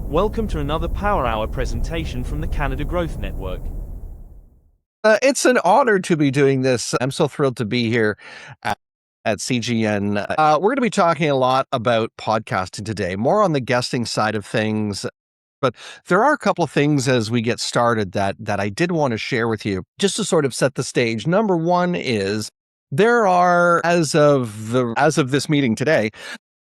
Welcome to another Power Hour presentation from the Canada Growth Network. It's an honor to be doing this. I'm so thrilled to be here at CGN. We're going to be talking a lot about podcasting today, more on the guesting side of things. But there are a couple of things as we get started that I did want to share with you, just to sort of set the stage. Number one is there are, as of this meeting today,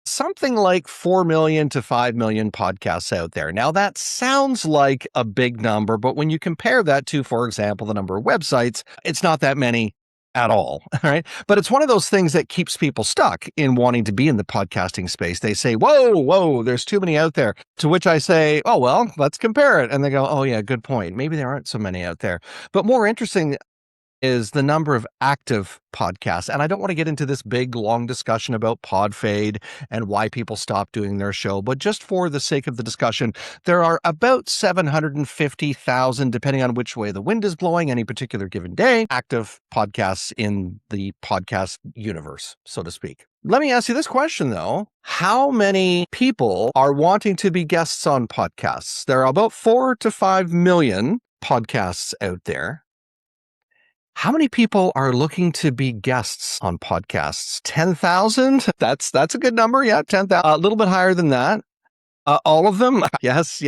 something like 4 million to 5 million podcasts out there. Now, that sounds like a big number, but when you compare that to, for example, the number of websites, it's not that many at all. All right. But it's one of those things that keeps people stuck in wanting to be in the podcasting space. They say, whoa, there's too many out there. To which I say, oh, well, let's compare it. And they go, oh, yeah, good point. Maybe there aren't so many out there. But more interesting is the number of active podcasts. And I don't want to get into this big, long discussion about pod fade and why people stop doing their show. But just for the sake of the discussion, there are about 750,000, depending on which way the wind is blowing any particular given day, active podcasts in the podcast universe, so to speak. Let me ask you this question, though. How many people are wanting to be guests on podcasts? There are about 4 to 5 million podcasts out there. How many people are looking to be guests on podcasts? 10,000? That's a good number. Yeah, 10,000. A little bit higher than that. All of them? Yes.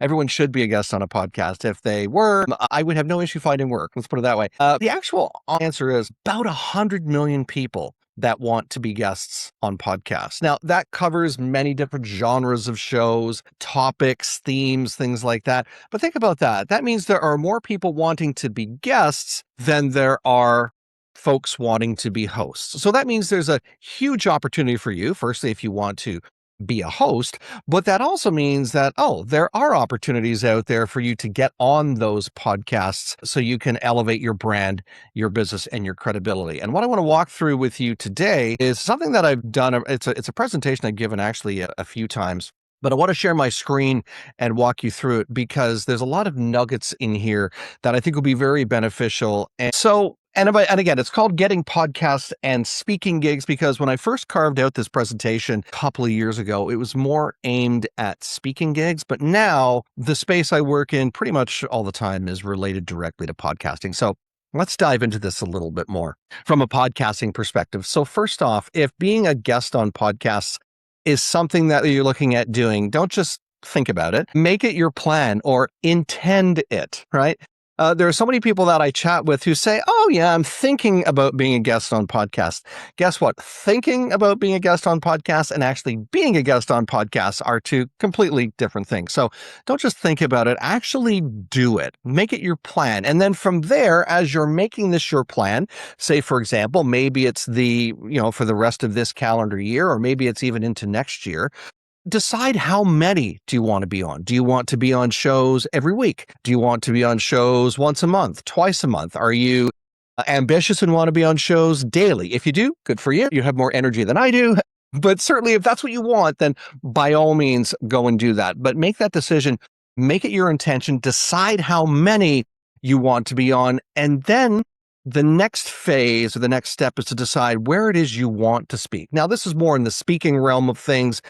Everyone should be a guest on a podcast. If they were, I would have no issue finding work. Let's put it that way. The actual answer is about 100 million people that want to be guests on podcasts. Now, that covers many different genres of shows, topics, themes, things like that. But think about that. That means there are more people wanting to be guests than there are folks wanting to be hosts. So that means there's a huge opportunity for you, firstly, if you want to be a host, but that also means that, there are opportunities out there for you to get on those podcasts so you can elevate your brand, your business, and your credibility. And what I want to walk through with you today is something that I've done. It's a presentation I've given actually a few times. But I want to share my screen and walk you through it because there's a lot of nuggets in here that I think will be very beneficial. And again, it's called Getting Podcasts and Speaking Gigs because when I first carved out this presentation a couple of years ago, it was more aimed at speaking gigs. But now the space I work in pretty much all the time is related directly to podcasting. So let's dive into this a little bit more from a podcasting perspective. So first off, if being a guest on podcasts is something that you're looking at doing, don't just think about it. Make it your plan or intend it, right? There are so many people that I chat with who say, oh, yeah, I'm thinking about being a guest on podcasts. Guess what? Thinking about being a guest on podcasts and actually being a guest on podcasts are two completely different things. So don't just think about it. Actually do it. Make it your plan. And then from there, as you're making this your plan, say, for example, maybe it's for the rest of this calendar year, or maybe it's even into next year. Decide how many do you want to be on? Do you want to be on shows every week? Do you want to be on shows once a month, twice a month? Are you ambitious and want to be on shows daily? If you do, good for you. You have more energy than I do. But certainly if that's what you want, then by all means, go and do that. But make that decision. Make it your intention. Decide how many you want to be on. And then the next phase or the next step is to decide where it is you want to speak. Now, this is more in the speaking realm of things.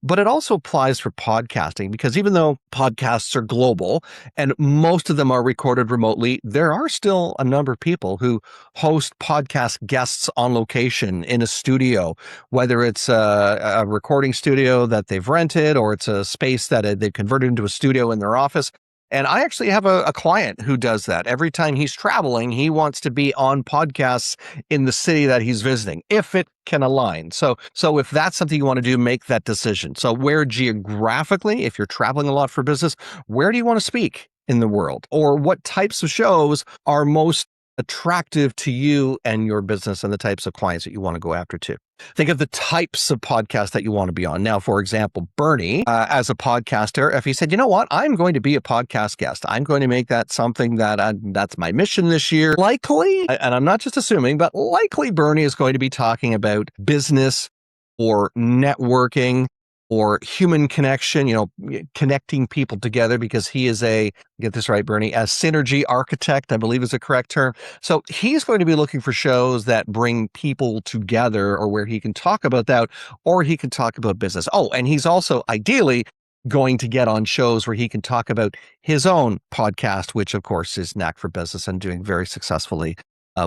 But it also applies for podcasting because even though podcasts are global and most of them are recorded remotely, there are still a number of people who host podcast guests on location in a studio, whether it's a recording studio that they've rented or it's a space that they've converted into a studio in their office. And I actually have a client who does that. Every time he's traveling, he wants to be on podcasts in the city that he's visiting, if it can align. So if that's something you want to do, make that decision. So where geographically, if you're traveling a lot for business, where do you want to speak in the world? Or what types of shows are most attractive to you and your business and the types of clients that you want to go after too? Think of the types of podcasts that you want to be on. Now, for example, Bernie, as a podcaster, if he said, you know what, I'm going to be a podcast guest, I'm going to make that something that's my mission this year. Likely, and I'm not just assuming, but likely Bernie is going to be talking about business or networking or human connection, connecting people together because he is get this right, Bernie, a synergy architect, I believe is the correct term. So he's going to be looking for shows that bring people together or where he can talk about that or he can talk about business. Oh, and he's also ideally going to get on shows where he can talk about his own podcast, which of course is Knack for Business and doing very successfully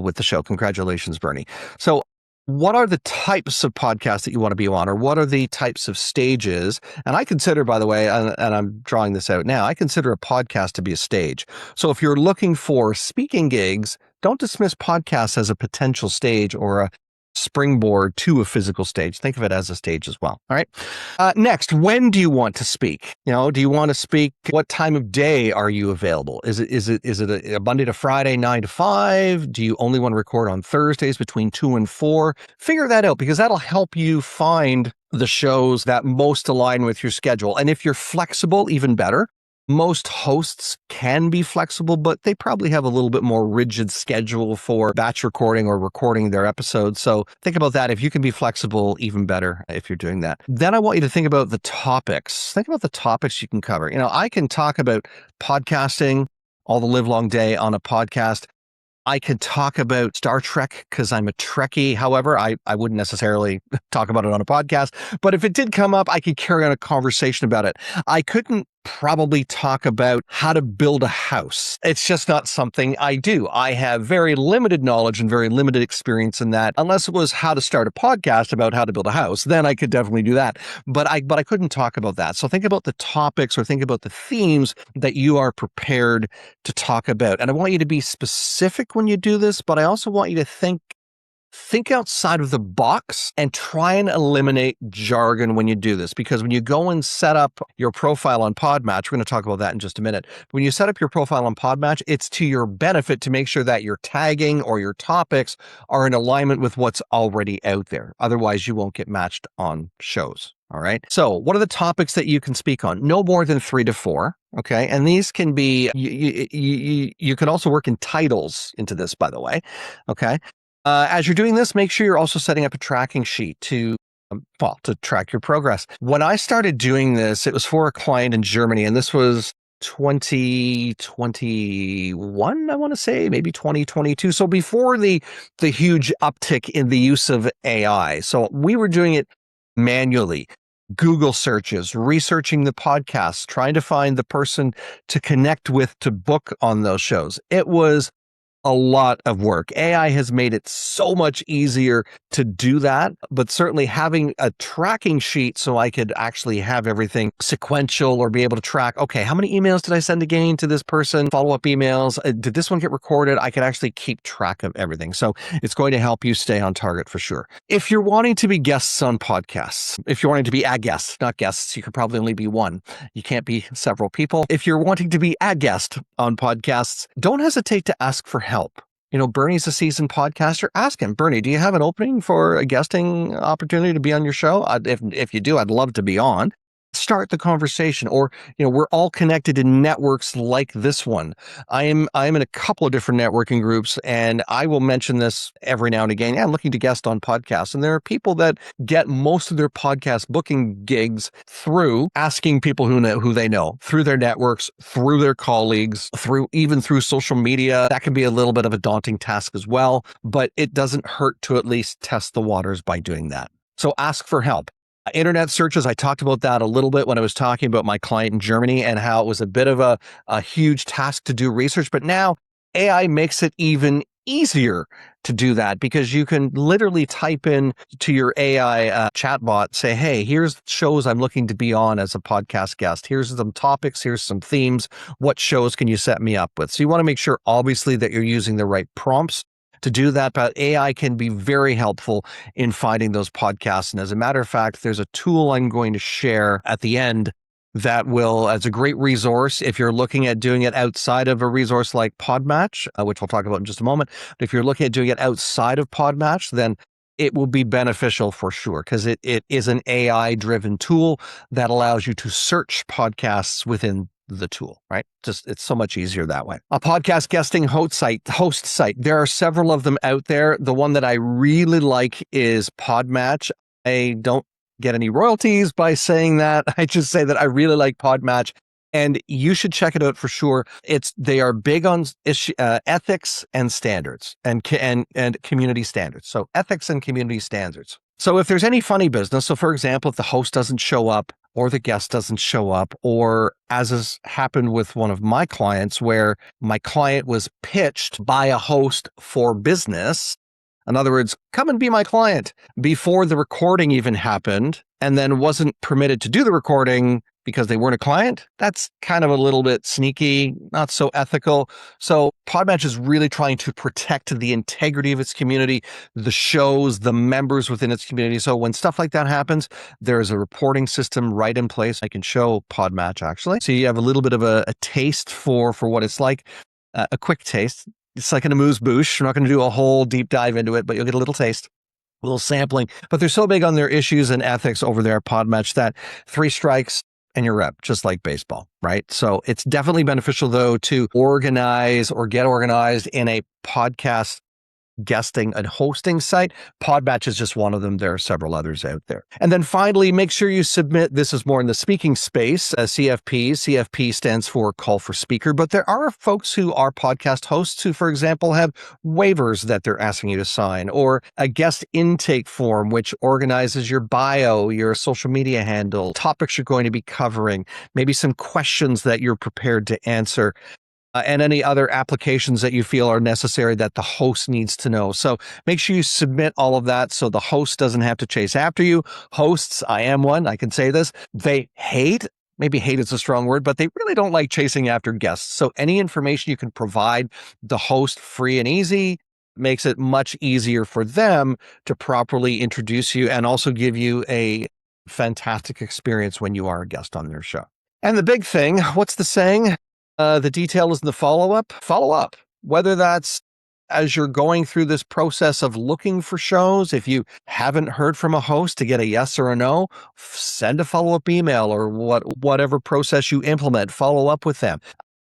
with the show. Congratulations, Bernie. So what are the types of podcasts that you want to be on, or what are the types of stages? And I consider, by the way, and I'm drawing this out now, I consider a podcast to be a stage. So if you're looking for speaking gigs, don't dismiss podcasts as a potential stage or a springboard to a physical stage. Think of it as a stage as well. All right. Next, when do you want to speak? Do you want to speak? What time of day are you available? Is it a Monday to Friday, 9 to 5? Do you only want to record on Thursdays between 2 and 4? Figure that out, because that'll help you find the shows that most align with your schedule. And if you're flexible, even better. Most hosts can be flexible, but they probably have a little bit more rigid schedule for batch recording or recording their episodes. So think about that. If you can be flexible, even better if you're doing that. Then I want you to think about the topics. Think about the topics you can cover. I can talk about podcasting all the live long day on a podcast. I could talk about Star Trek because I'm a Trekkie. However, I wouldn't necessarily talk about it on a podcast. But if it did come up, I could carry on a conversation about it. I couldn't probably talk about how to build a house. It's just not something I do. I have very limited knowledge and very limited experience in that. Unless it was how to start a podcast about how to build a house, then I could definitely do that. But I couldn't talk about that. So think about the topics or think about the themes that you are prepared to talk about. And I want you to be specific when you do this, but I also want you to think outside of the box and try and eliminate jargon when you do this. Because when you go and set up your profile on PodMatch, we're going to talk about that in just a minute. When you set up your profile on PodMatch, it's to your benefit to make sure that your tagging or your topics are in alignment with what's already out there. Otherwise, you won't get matched on shows. All right. So what are the topics that you can speak on? No more than 3 to 4. Okay. And these can be, you can also work in titles into this, by the way. Okay. As you're doing this, make sure you're also setting up a tracking sheet to track your progress. When I started doing this, it was for a client in Germany, and this was 2021, I want to say, maybe 2022. So before the huge uptick in the use of AI. So we were doing it manually. Google searches, researching the podcasts, trying to find the person to connect with to book on those shows. It was a lot of work. AI has made it so much easier to do that, but certainly having a tracking sheet so I could actually have everything sequential or be able to track, okay, how many emails did I send again to this person? Follow-up emails. Did this one get recorded? I could actually keep track of everything. So it's going to help you stay on target for sure. If you're wanting to be guests on podcasts, if you're wanting to be a guest, not guests, you could probably only be one. You can't be several people. If you're wanting to be a guest on podcasts, don't hesitate to ask for help. Bernie's a seasoned podcaster. Ask him, Bernie, do you have an opening for a guesting opportunity to be on your show? If you do, I'd love to be on. Start the conversation. Or, we're all connected in networks like this one. I'm in a couple of different networking groups, and I will mention this every now and again. Yeah, I'm looking to guest on podcasts. And there are people that get most of their podcast booking gigs through asking people who they know, through their networks, through their colleagues, even through social media. That can be a little bit of a daunting task as well, but it doesn't hurt to at least test the waters by doing that. So ask for help. Internet searches, I talked about that a little bit when I was talking about my client in Germany and how it was a bit of a huge task to do research. But now AI makes it even easier to do that, because you can literally type in to your AI chatbot, say, hey, here's shows I'm looking to be on as a podcast guest. Here's some topics. Here's some themes. What shows can you set me up with? So you want to make sure, obviously, that you're using the right prompts to do that, but AI can be very helpful in finding those podcasts. And as a matter of fact, there's a tool I'm going to share at the end that will, as a great resource, if you're looking at doing it outside of a resource like PodMatch, which we'll talk about in just a moment. But if you're looking at doing it outside of PodMatch, then it will be beneficial for sure, because it is an AI-driven tool that allows you to search podcasts within the tool, right? It's so much easier that way. A podcast guesting host site. There are several of them out there. The one that I really like is PodMatch. I don't get any royalties by saying that. I just say that I really like PodMatch, and you should check it out for sure. They are big on ethics and standards and community standards. So ethics and community standards. So if there's any funny business, so for example, if the host doesn't show up or the guest doesn't show up, or as has happened with one of my clients where my client was pitched by a host for business. In other words, come and be my client before the recording even happened, and then wasn't permitted to do the recording because they weren't a client. That's kind of a little bit sneaky, not so ethical. So PodMatch is really trying to protect the integrity of its community, the shows, the members within its community. So when stuff like that happens, there's a reporting system right in place. I can show PodMatch actually. So you have a little bit of a taste for what it's like, a quick taste. It's like an amuse-bouche. We're not going to do a whole deep dive into it, but you'll get a little taste, a little sampling. But they're so big on their issues and ethics over there at PodMatch that 3 strikes and you're rep, just like baseball, right? So it's definitely beneficial, though, to organize or get organized in a podcast guesting and hosting site. PodMatch is just one of them. There are several others out there. And then finally, make sure you submit. This is more in the speaking space, CFP. CFP stands for call for speaker, but there are folks who are podcast hosts who, for example, have waivers that they're asking you to sign, or a guest intake form, which organizes your bio, your social media handle, topics you're going to be covering, maybe some questions that you're prepared to answer, and any other applications that you feel are necessary that the host needs to know. So make sure you submit all of that so the host doesn't have to chase after you. Hosts, I am one, I can say this, they hate, maybe hate is a strong word, but they really don't like chasing after guests. So any information you can provide the host free and easy makes it much easier for them to properly introduce you and also give you a fantastic experience when you are a guest on their show. And the big thing, what's the saying? The detail is in the follow-up. Follow up, whether that's as you're going through this process of looking for shows. If you haven't heard from a host to get a yes or a no, send a follow-up email or whatever process you implement, follow up with them.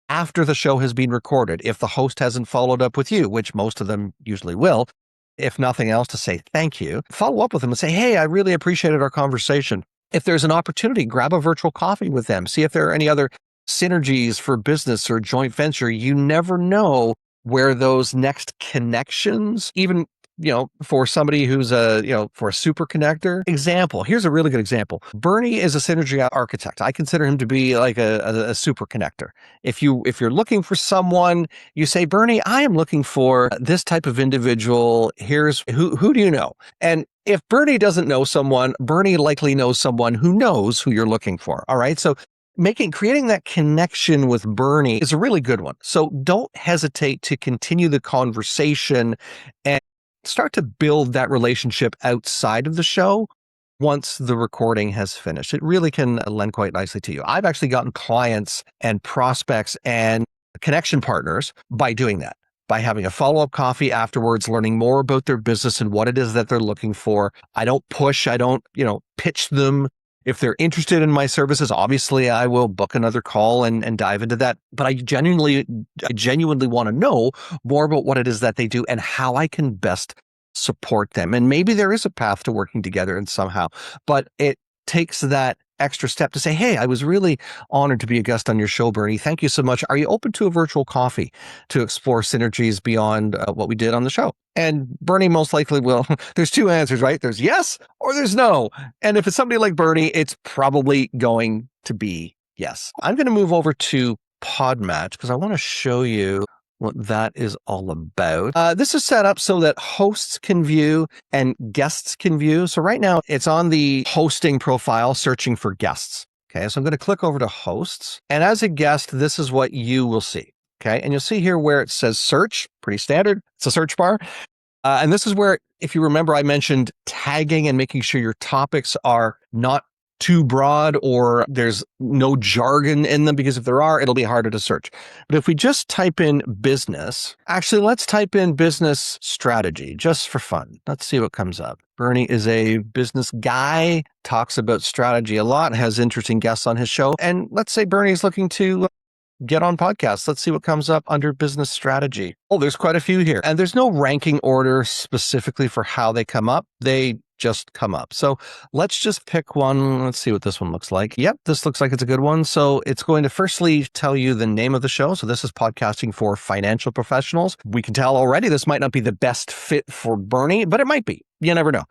After the show has been recorded, if the host hasn't followed up with you, which most of them usually will, if nothing else, to say thank you, follow up with them and say, hey, I really appreciated our conversation. If there's an opportunity, grab a virtual coffee with them. See if there are any other synergies for business or joint venture. You never know where those next connections, even, for somebody who's for a super connector. Example, here's a really good example. Bernie is a synergy architect. I consider him to be like a super connector. If you're looking for someone, you say, Bernie, I am looking for this type of individual. Here's who do you know? And if Bernie doesn't know someone, Bernie likely knows someone who knows who you're looking for. All right. So creating that connection with Bernie is a really good one. So don't hesitate to continue the conversation and start to build that relationship outside of the show once the recording has finished. It really can lend quite nicely to you. I've actually gotten clients and prospects and connection partners by doing that, by having a follow-up coffee afterwards, learning more about their business and what it is that they're looking for. I don't push, I don't, pitch them. If they're interested in my services, obviously I will book another call and dive into that. But I genuinely want to know more about what it is that they do and how I can best support them. And maybe there is a path to working together and somehow, but it takes that extra step to say, hey, I was really honored to be a guest on your show, Bernie. Thank you so much. Are you open to a virtual coffee to explore synergies beyond what we did on the show? And Bernie most likely will. There's 2 answers, right? There's yes or there's no. And if it's somebody like Bernie, it's probably going to be yes. I'm going to move over to PodMatch because I want to show you what that is all about. This is set up so that hosts can view and guests can view. So right now it's on the hosting profile searching for guests. Okay, so I'm going to click over to hosts. And as a guest, this is what you will see. Okay, and you'll see here where it says search, pretty standard. It's a search bar. And this is where, if you remember, I mentioned tagging and making sure your topics are not too broad or there's no jargon in them, because if there are, it'll be harder to search. But if we just type in business, actually, let's type in business strategy just for fun. Let's see what comes up. Bernie is a business guy, talks about strategy a lot, has interesting guests on his show. And let's say Bernie's looking to get on podcasts. Let's see what comes up under business strategy. Oh, there's quite a few here. And there's no ranking order specifically for how they come up. They just come up. So let's just pick one. Let's see what this one looks like. Yep, this looks like it's a good one. So it's going to firstly tell you the name of the show. So this is Podcasting for Financial Professionals. We can tell already this might not be the best fit for Bernie, but it might be. You never know.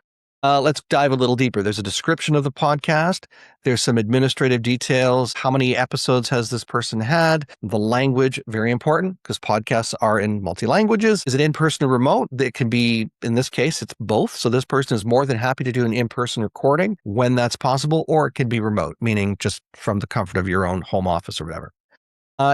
Let's dive a little deeper. There's a description of the podcast. There's some administrative details. How many episodes has this person had? The language, very important because podcasts are in multi-languages. Is it in-person or remote? It can be, in this case, it's both. So this person is more than happy to do an in-person recording when that's possible, or it can be remote, meaning just from the comfort of your own home office or whatever.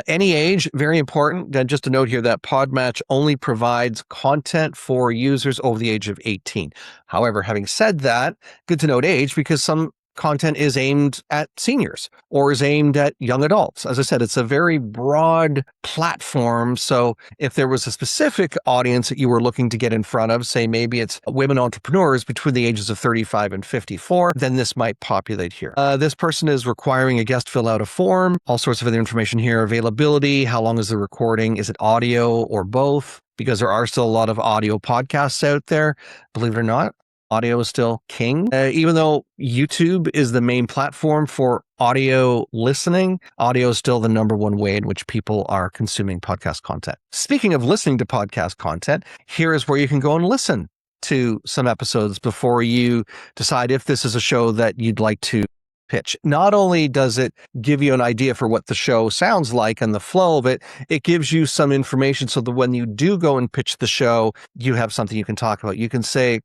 Any age, very important. Just a note here that PodMatch only provides content for users over the age of 18. However, having said that, good to note age because some content is aimed at seniors or is aimed at young adults. As I said, it's a very broad platform. So if there was a specific audience that you were looking to get in front of, say maybe it's women entrepreneurs between the ages of 35 and 54, then this might populate here. This person is requiring a guest fill out a form, all sorts of other information here, availability, how long is the recording, is it audio or both? Because there are still a lot of audio podcasts out there, believe it or not. Audio is still king. Even though YouTube is the main platform for audio listening, audio is still the number one way in which people are consuming podcast content. Speaking of listening to podcast content, here is where you can go and listen to some episodes before you decide if this is a show that you'd like to pitch. Not only does it give you an idea for what the show sounds like and the flow of it, it gives you some information so that when you do go and pitch the show, you have something you can talk about. You can say,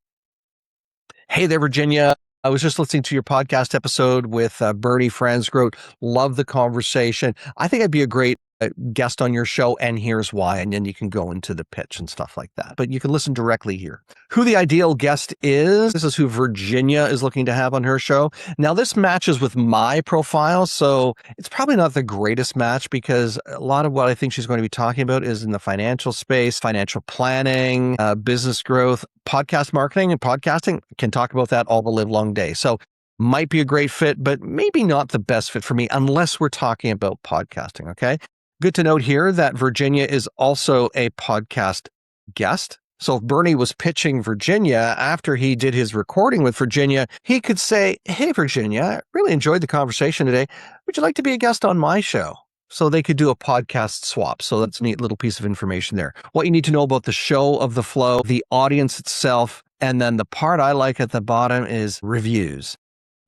"Hey there, Virginia. I was just listening to your podcast episode with Bernie Fransgrote. Love the conversation. I think I'd be a great guest on your show, and here's why." And then you can go into the pitch and stuff like that. But you can listen directly here. Who the ideal guest is. This is who Virginia is looking to have on her show. Now, this matches with my profile, so it's probably not the greatest match because a lot of what I think she's going to be talking about is in the financial space, financial planning, business growth, podcast marketing, and podcasting. Can talk about that all the live long day. So might be a great fit, but maybe not the best fit for me unless we're talking about podcasting, okay? Good to note here that Virginia is also a podcast guest. So if Bernie was pitching Virginia after he did his recording with Virginia, he could say, "Hey, Virginia, I really enjoyed the conversation today. Would you like to be a guest on my show?" So they could do a podcast swap. So that's a neat little piece of information there. What you need to know about the show of the flow, the audience itself, and then the part I like at the bottom is reviews.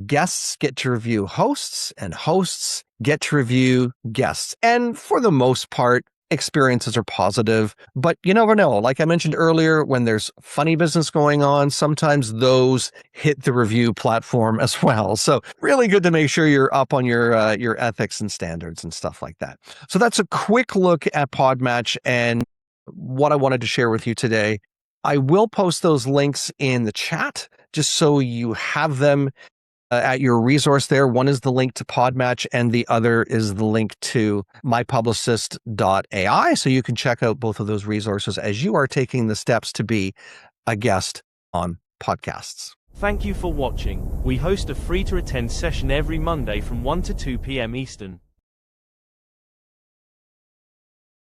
Guests get to review hosts, and hosts get to review guests. And for the most part, experiences are positive, but you never know. Like I mentioned earlier, when there's funny business going on, sometimes those hit the review platform as well. So really good to make sure you're up on your ethics and standards and stuff like that. So that's a quick look at PodMatch and what I wanted to share with you today. I will post those links in the chat just so you have them at your resource there. One is the link to PodMatch and the other is the link to mypublicist.ai. So you can check out both of those resources as you are taking the steps to be a guest on podcasts. Thank you for watching. We host a free to attend session every Monday from 1 to 2 p.m. Eastern.